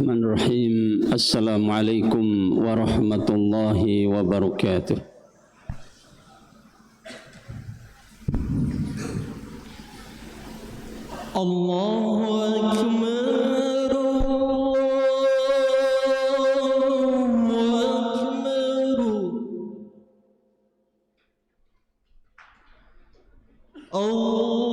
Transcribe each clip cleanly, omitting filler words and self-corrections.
Bismillahirrahmanirrahim. Assalamualaikum warahmatullahi wabarakatuh. Allahu Akbar, Allahu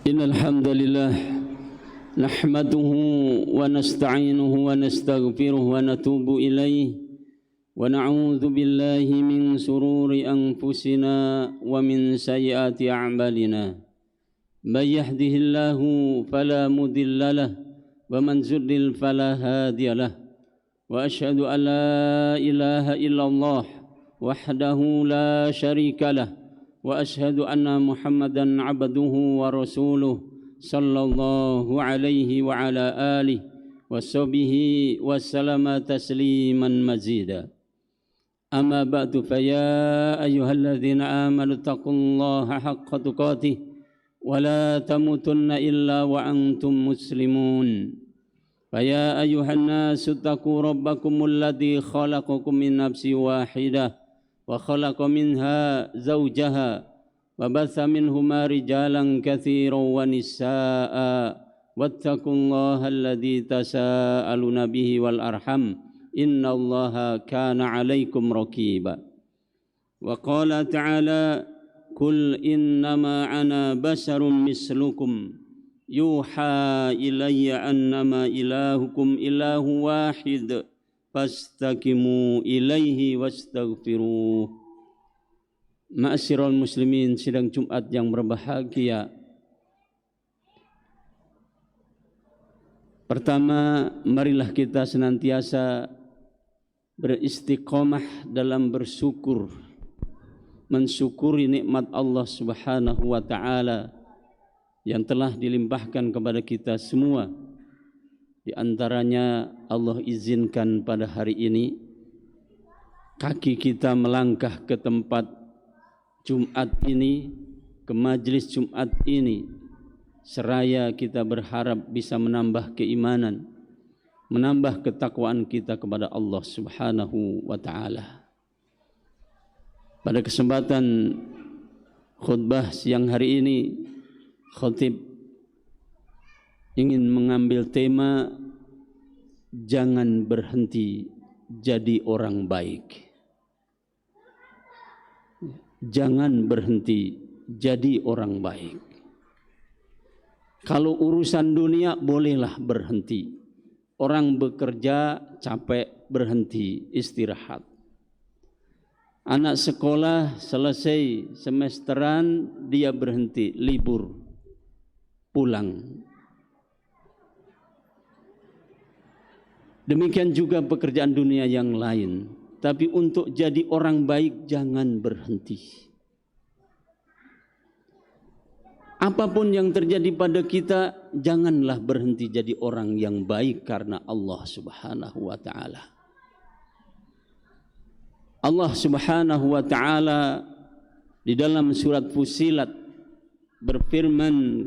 Innal hamdalillah nahmaduhu wa nasta'inuhu wa nastaghfiruhu wa natubu ilayhi wa na'udzu billahi min sururi anfusina wa min sayyiati a'malina. May yahdihillahu fala mudilla lahu wa man yudlil fala hadiya lahu. Wa asyhadu an la ilaha illallah wahdahu la syarika lahu wa asyhadu anna Muhammadan abduhu wa rasuluh sallallahu alaihi wa ala alihi wa sahbihi wa sallama tasliman mazida. Amma ba'du, fa ya ayyuhalladzina amanu taqullaha haqqa tuqatih wa la tamutunna illa wa antum muslimun. Fa ya ayyuhan nasu taqu rabbakumul ladzi khalaqakum min nafsin wahidah wa khalaqa minha zawjaha wa batha minhuma rijalan katsiran wa nisaa'a wattaqullaha alladzi tasaaluna bihi wal arham innallaha kana 'alaikum raqiba. Wa qala ta'ala kul innama ana basarun mislukum yuha ilayya annama ilahukum ilahu wahid fastaqimu ilaihi wastaghfiruh. Ma'asyiral muslimin, sidang Jumat yang berbahagia. Pertama, marilah kita senantiasa beristiqomah dalam bersyukur, mensyukuri nikmat Allah Subhanahu wa taala yang telah dilimpahkan kepada kita semua. Di antaranya Allah izinkan pada hari ini kaki kita melangkah ke tempat Jumat ini, ke majelis Jumat ini, seraya kita berharap bisa menambah keimanan, menambah ketakwaan kita kepada Allah Subhanahu wa taala. Pada kesempatan khutbah siang hari ini, khatib ingin mengambil tema jangan berhenti jadi orang baik. Jangan berhenti jadi orang baik. Kalau urusan dunia bolehlah berhenti. Orang bekerja capek berhenti, istirahat. Anak sekolah selesai semesteran dia berhenti, libur, pulang. Demikian juga pekerjaan dunia yang lain. Tapi untuk jadi orang baik jangan berhenti. Apapun yang terjadi pada kita, janganlah berhenti jadi orang yang baik karena Allah Subhanahu wa taala. Allah Subhanahu wa taala di dalam surat Fussilat berfirman,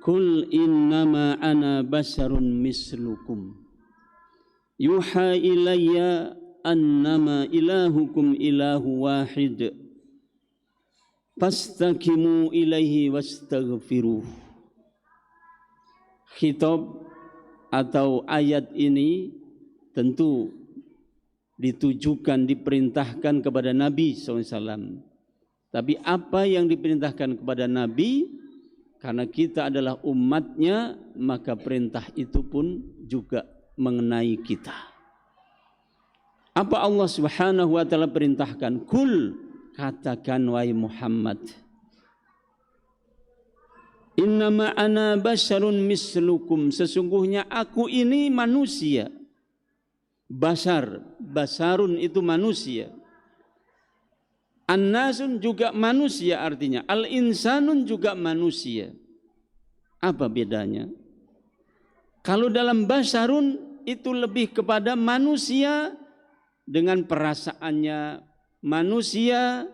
"Qul innama ana basharun mislukum yuha ilayya annama ilahukum ilahu wahid fastaqimu ilaihi wastaghfiruh." Khitab atau ayat ini tentu ditujukan, diperintahkan kepada Nabi SAW. Tapi apa yang diperintahkan kepada Nabi, karena kita adalah umatnya, maka perintah itu pun juga mengenai kita. Apa Allah Subhanahu wa taala perintahkan? Kul, katakan wahai Muhammad, innama ana basyarun mislukum, sesungguhnya aku ini manusia. Basarun itu manusia. An-nasun juga manusia artinya. Al-insanun juga manusia. Apa bedanya? Kalau dalam basarun itu lebih kepada manusia dengan perasaannya. Manusia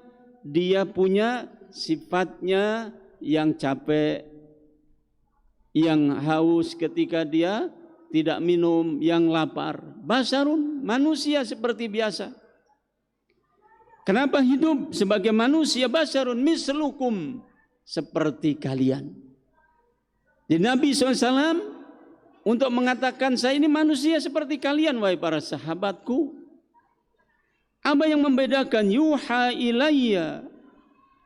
dia punya sifatnya yang capek, yang haus ketika dia tidak minum, yang lapar. Basarun, manusia seperti biasa. Kenapa hidup sebagai manusia? Basarun mislukum, seperti kalian. Jadi Nabi SAW untuk mengatakan saya ini manusia seperti kalian wahai para sahabatku. Apa yang membedakan? Yuha ilayya,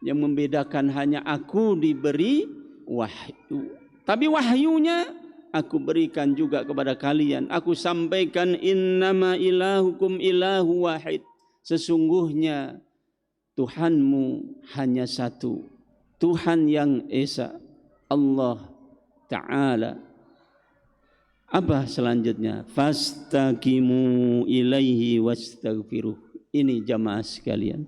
yang membedakan hanya aku diberi wahyu. Tapi wahyunya aku berikan juga kepada kalian. Aku sampaikan innama ilahukum ilahu wahid. Sesungguhnya Tuhanmu hanya satu. Tuhan yang esa, Allah Ta'ala. Apa selanjutnya? Fastaqimu ilaihi wastaghfiruh. Ini jamaah sekalian.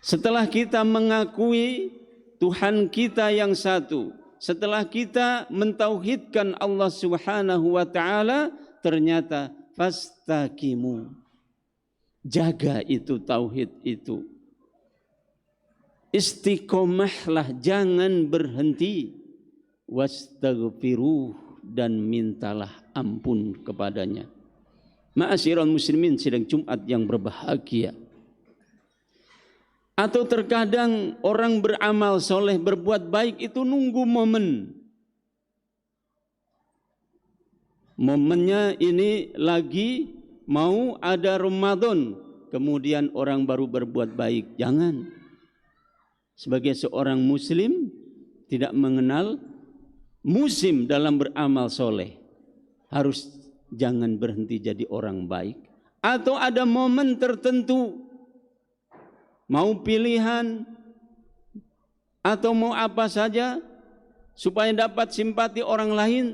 Setelah kita mengakui Tuhan kita yang satu, setelah kita mentauhidkan Allah Subhanahu wa taala, ternyata fastaqimu, jaga itu tauhid itu. Istiqomahlah, jangan berhenti. Wastaghfiruh, dan mintalah ampun kepadanya. Ma'asyiral muslimin sidang Jumat yang berbahagia. Atau terkadang orang beramal soleh, berbuat baik itu nunggu momen. Momennya ini lagi mau ada Ramadan, kemudian orang baru berbuat baik. Jangan. Sebagai seorang muslim, tidak mengenal musim dalam beramal soleh. Harus jangan berhenti jadi orang baik. Atau ada momen tertentu, mau pilihan atau mau apa saja supaya dapat simpati orang lain,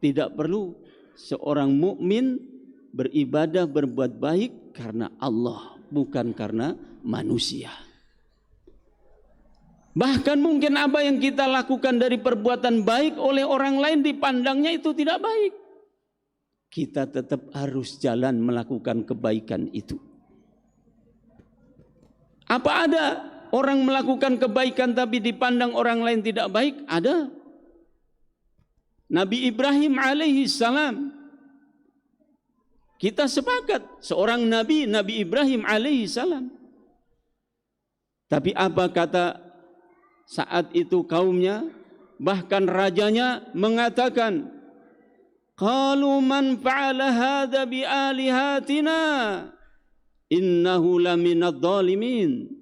tidak perlu. Seorang mukmin beribadah berbuat baik karena Allah, bukan karena manusia. Bahkan mungkin apa yang kita lakukan dari perbuatan baik oleh orang lain dipandangnya itu tidak baik. Kita tetap harus jalan melakukan kebaikan itu. Apa ada orang melakukan kebaikan tapi dipandang orang lain tidak baik? Ada. Nabi Ibrahim alaihi salam, kita sepakat seorang nabi, Nabi Ibrahim alaihi salam. Tapi apa kata saat itu kaumnya, bahkan rajanya mengatakan, qalu man fa'ala hadza bi alihatina innahu laminadh dhalimin.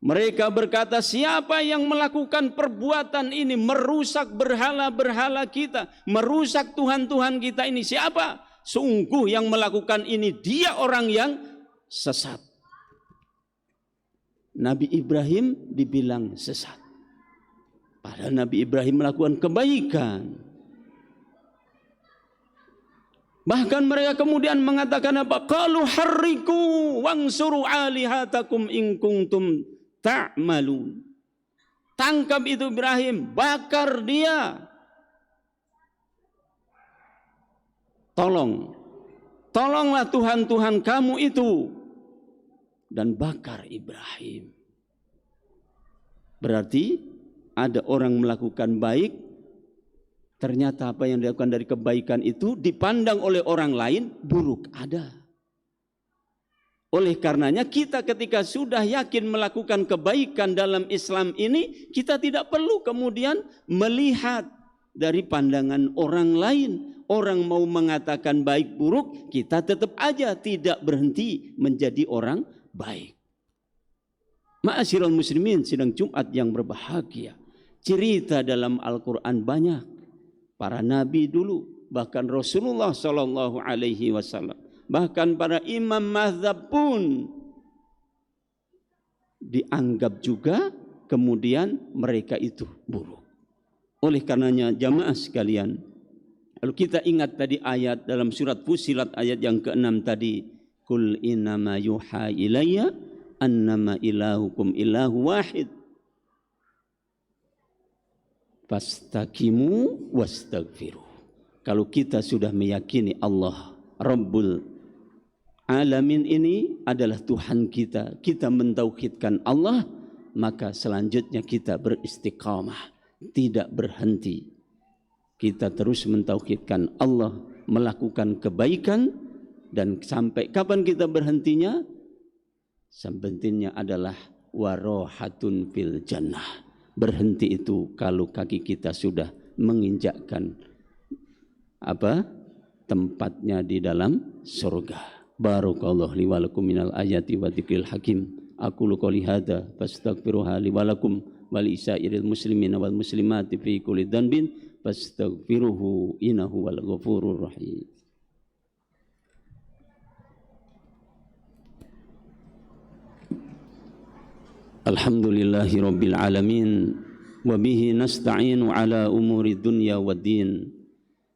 Mereka berkata, siapa yang melakukan perbuatan ini, merusak berhala-berhala kita, merusak Tuhan-Tuhan kita ini, siapa? Sungguh yang melakukan ini dia orang yang sesat. Nabi Ibrahim dibilang sesat. Padahal Nabi Ibrahim melakukan kebaikan. Bahkan mereka kemudian mengatakan apa? Qalu harriku wansuru alihatakum in kuntum ta'malun. Tangkap itu Ibrahim, bakar dia. Tolonglah Tuhan-Tuhan kamu itu. Dan bakar Ibrahim. Berarti ada orang melakukan baik, ternyata apa yang dilakukan dari kebaikan itu dipandang oleh orang lain buruk. Ada. Oleh karenanya kita ketika sudah yakin melakukan kebaikan dalam Islam ini, kita tidak perlu kemudian melihat dari pandangan orang lain. Orang mau mengatakan baik buruk, kita tetap aja tidak berhenti menjadi orang baik. Ma'asyiral muslimin, sidang Jumat yang berbahagia. Cerita dalam Al-Quran banyak. Para nabi dulu, bahkan Rasulullah Sallallahu Alaihi Wasallam, bahkan para imam mazhab pun dianggap juga kemudian mereka itu buruk. Oleh karenanya jamaah sekalian, kalau kita ingat tadi ayat dalam surat Fussilat ayat yang ke-6 tadi, Qul innama yuha ilayya annama ilahukum ilahu wahid fastaqimu wastaghfiru. Kalau kita sudah meyakini Allah Rabbul Alamin ini adalah Tuhan kita, kita mentauhidkan Allah, maka selanjutnya kita beristiqamah, tidak berhenti. Kita terus mentauhidkan Allah, melakukan kebaikan, dan sampai kapan kita berhentinya? Sebenarnya adalah warohatun fil jannah. Berhenti itu kalau kaki kita sudah menginjakkan tempatnya di dalam surga. Barakallahu li wa lakum minal ayati wa dzikril hakim. Aqulu qouli hadza fastaghfiruha li wa lakum wa li sa'iril muslimina wal muslimati fi kulli dhanbin fastaghfiruhu innahu wal ghafurur rahim. Alhamdulillahi rabbil alamin wa bihi nasta'inu ala umuri dunya waddin.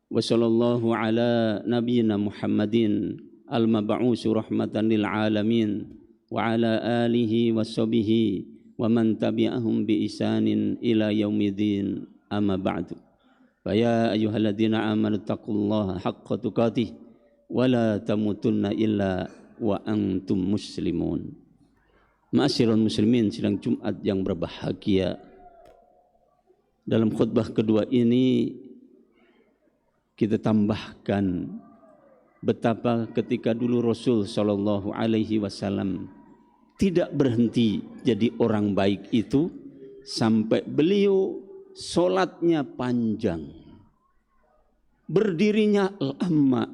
Wa sallallahu ala nabiyyina Muhammadin al-mab'usu rahmatan lil alamin wa ala alihi wa sahbihi wa man tabi'ahum bi ihsanin ila yaumiddin, amma ba'du. Fa ya ayyuhalladzina amanu taqullaha haqqa tuqatih wa la tamutunna illa wa antum muslimun. Ma'asyiral muslimin, sidang Jumat yang berbahagia. Dalam khutbah kedua ini kita tambahkan betapa ketika dulu Rasul Shallallahu Alaihi Wasallam tidak berhenti jadi orang baik itu sampai beliau sholatnya panjang, berdirinya lama,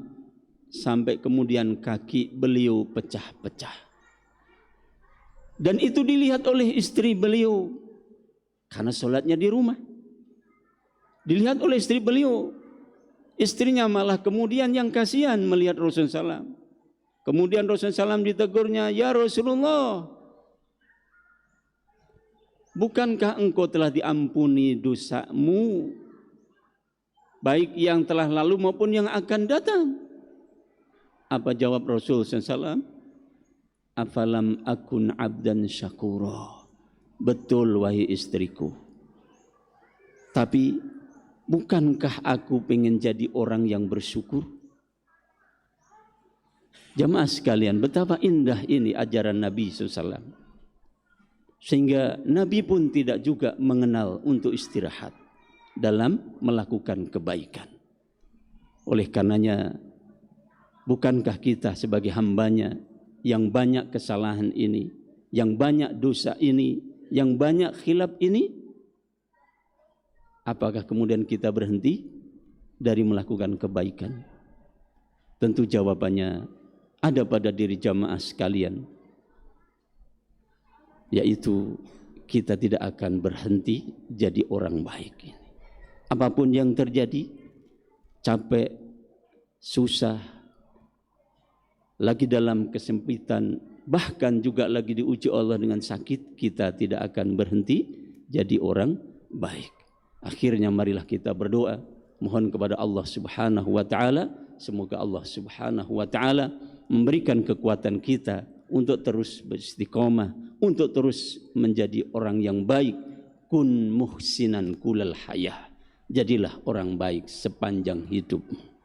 sampai kemudian kaki beliau pecah-pecah. Dan itu dilihat oleh istri beliau. Karena sholatnya di rumah. Dilihat oleh istri beliau. Istrinya malah kemudian yang kasihan melihat Rasulullah SAW. Kemudian Rasulullah SAW ditegurnya, ya Rasulullah, bukankah engkau telah diampuni dosamu, baik yang telah lalu maupun yang akan datang? Apa jawab Rasul SAW? Afalam akun abdan syakura. Betul wahai istriku. Tapi bukankah aku pengen jadi orang yang bersyukur? Jamaah sekalian, betapa indah ini ajaran Nabi SAW. Sehingga Nabi pun tidak juga mengenal untuk istirahat dalam melakukan kebaikan. Oleh karenanya, bukankah kita sebagai hambanya yang banyak kesalahan ini, yang banyak dosa ini, yang banyak khilaf ini, apakah kemudian kita berhenti dari melakukan kebaikan? Tentu jawabannya ada pada diri jamaah sekalian, yaitu kita tidak akan berhenti jadi orang baik. Apapun yang terjadi, capek, susah, lagi dalam kesempitan, bahkan juga lagi diuji Allah dengan sakit, kita tidak akan berhenti jadi orang baik. Akhirnya marilah kita berdoa, mohon kepada Allah Subhanahu wa taala, semoga Allah Subhanahu wa taala memberikan kekuatan kita untuk terus beristiqomah, untuk terus menjadi orang yang baik. Kun muhsinan kulal hayah. Jadilah orang baik sepanjang hidupmu.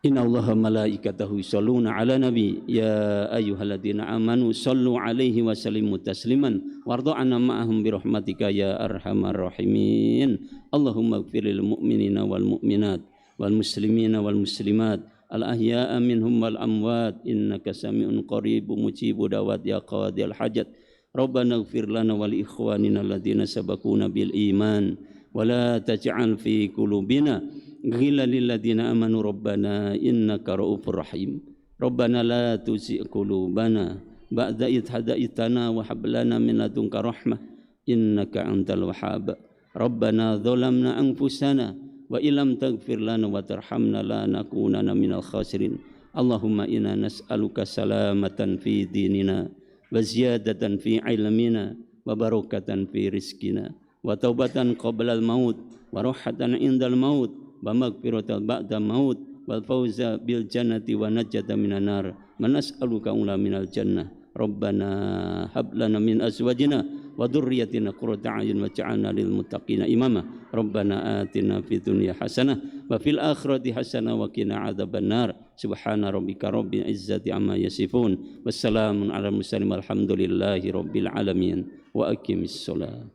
Inna Allaha malaikatahu yusholluna ala nabi ya ayyuhalladzina amanu shollu alaihi wa sallimu tasliman warḍa'na ma'ahum bi rahmatika ya arhamar rahimin. Allahumma ighfir lil mu'minina wal mu'minat wal muslimina wal muslimat al ahya'a minhum wal amwat innaka sami'un qaribun mujibud da'wat ya qadiyal hajat. Rabbana ighfir lana wa li ikhwanina alladzina sabaquna bil iman wa la taj'al fi qulubina ghillan lil ladzina amanu rabbana innaka ra'ufur rahim. Rabbana la tuzigh qulubana ba'da idh hadaitana wa hab lana min ladunka rahmah innaka antal wahhab. Rabbana dzalamna anfusana wa illam taghfir lana wa tarhamna lanakunanna minal khasirin. Allahumma inna nas'aluka salamatan fi dinina wa ziyadatan fi ilmina wa barakatan fi rizqina wa taubatan qabla al-maut wa rahatan indal maut wa maghfiratan ba'da maut wal fawza bil jannati wa najata minan nar. Manas'aluka ula minal jannah. Rabbana hab lana min azwajina wa dhurriyyatina qurrata a'yun waj'alna lil muttaqina imama. Rabbana atina fid dunya hasanah wa fil akhirati hasanah wa qina adzabannar. Subhana rabbika rabbil izzati amma yasifun. Wassalamun ala mursalin walhamdulillahi rabbil alamin. Wa aqimis shalah.